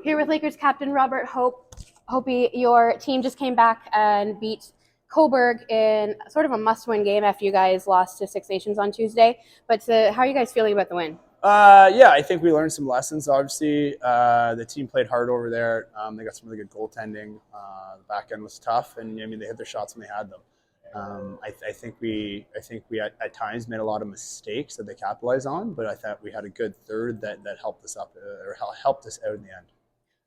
Here with Lakers captain Robert Hope. Hopey, your team just came back and beat Cobourg in sort of a must-win game after you guys lost to Six Nations on Tuesday. But how are you guys feeling about the win? Yeah, I think we learned some lessons. Obviously, the team played hard over there. They got some really good goaltending. The back end was tough, and I mean they hit their shots when they had them. I think we at times made a lot of mistakes that they capitalized on, but I thought we had a good third that helped us up or helped us out in the end.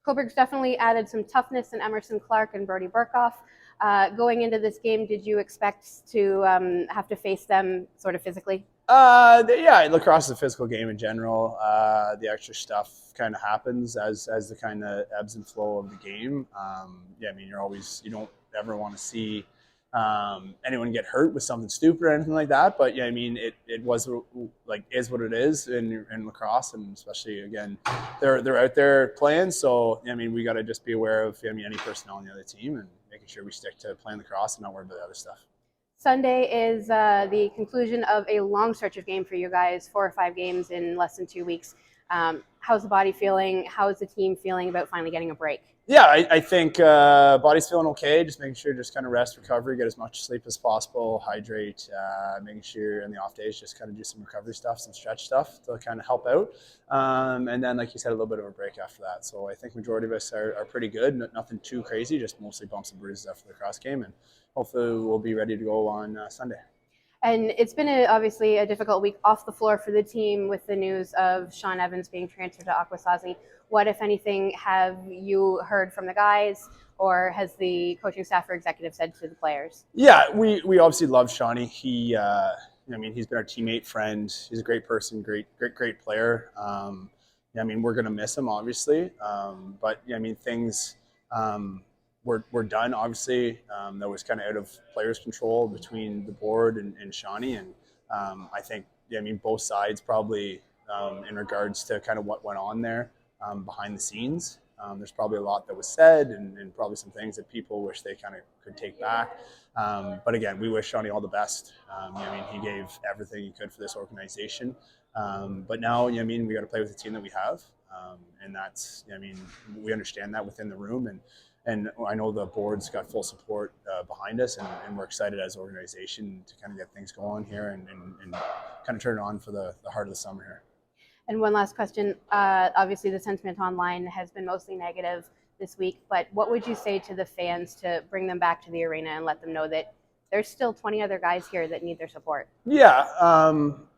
Cobourg's definitely added some toughness in Emerson Clark and Brody Burkhoff. Going into this game, did you expect to have to face them sort of physically? Yeah, lacrosse is a physical game in general. The extra stuff kind of happens as the kind of ebbs and flow of the game. Yeah, I mean, you don't ever want to see anyone get hurt with something stupid or anything like that. But yeah, I mean, it was like is what it is in lacrosse, and especially again, they're out there playing. So I mean, we got to just be aware of any personnel on the other team and making sure we stick to playing lacrosse and not worry about the other stuff. Sunday is the conclusion of a long stretch of game for you guys, 4 or 5 games in less than 2 weeks. How's the body feeling? How's the team feeling about finally getting a break? Yeah, I think body's feeling okay. Just making sure just kind of rest, recovery, get as much sleep as possible, hydrate, making sure in the off days just kind of do some recovery stuff, some stretch stuff to kind of help out. And then, like you said, a little bit of a break after that. So I think majority of us are pretty good. Nothing too crazy, just mostly bumps and bruises after the cross game. And hopefully we'll be ready to go on Sunday. And it's been obviously a difficult week off the floor for the team with the news of Shawn Evans being transferred to Akwesasne. What, if anything, have you heard from the guys, or has the coaching staff or executive said to the players? Yeah, we obviously love Shawnee. He's been our teammate, friend. He's a great person, great player. I mean, we're gonna miss him, obviously. But I mean, things. We're done, obviously. That was kind of out of players' control between the board and Shawnee. And I think, both sides probably in regards to kind of what went on there behind the scenes. There's probably a lot that was said and probably some things that people wish they kind of could take back. But again, we wish Shawnee all the best. He gave everything he could for this organization. But now, we got to play with the team that we have. And that's, we understand that within the room. And I know the board's got full support behind us, and we're excited as an organization to kind of get things going here and kind of turn it on for the heart of the summer here. And one last question. Obviously, the sentiment online has been mostly negative this week, but what would you say to the fans to bring them back to the arena and let them know that there's still 20 other guys here that need their support? Yeah,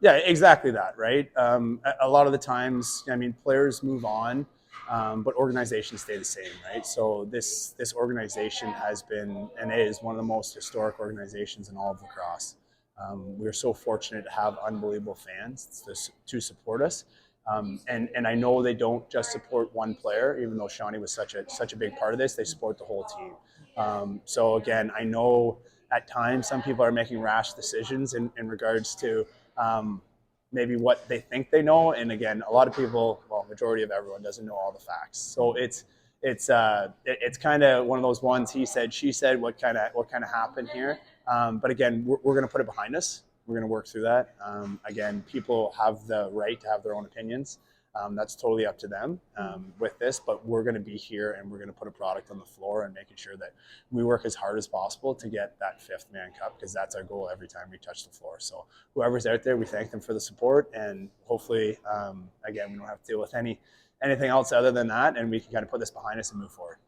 exactly that, right? A lot of the times, players move on. But organizations stay the same, right? So this organization has been and is one of the most historic organizations in all of lacrosse. We're so fortunate to have unbelievable fans to support us. And I know they don't just support one player, even though Shawnee was such a big part of this. They support the whole team. So again, I know at times some people are making rash decisions in regards to maybe what they think they know, and again, a lot of people, well, majority of everyone doesn't know all the facts. So it's kind of one of those ones. He said, she said. What kind of happened here? But again, we're going to put it behind us. We're going to work through that. Again, people have the right to have their own opinions. That's totally up to them with this, but we're going to be here and we're going to put a product on the floor and making sure that we work as hard as possible to get that 5th Man Cup, because that's our goal every time we touch the floor. So whoever's out there, we thank them for the support, and hopefully, again, we don't have to deal with anything else other than that, and we can kind of put this behind us and move forward.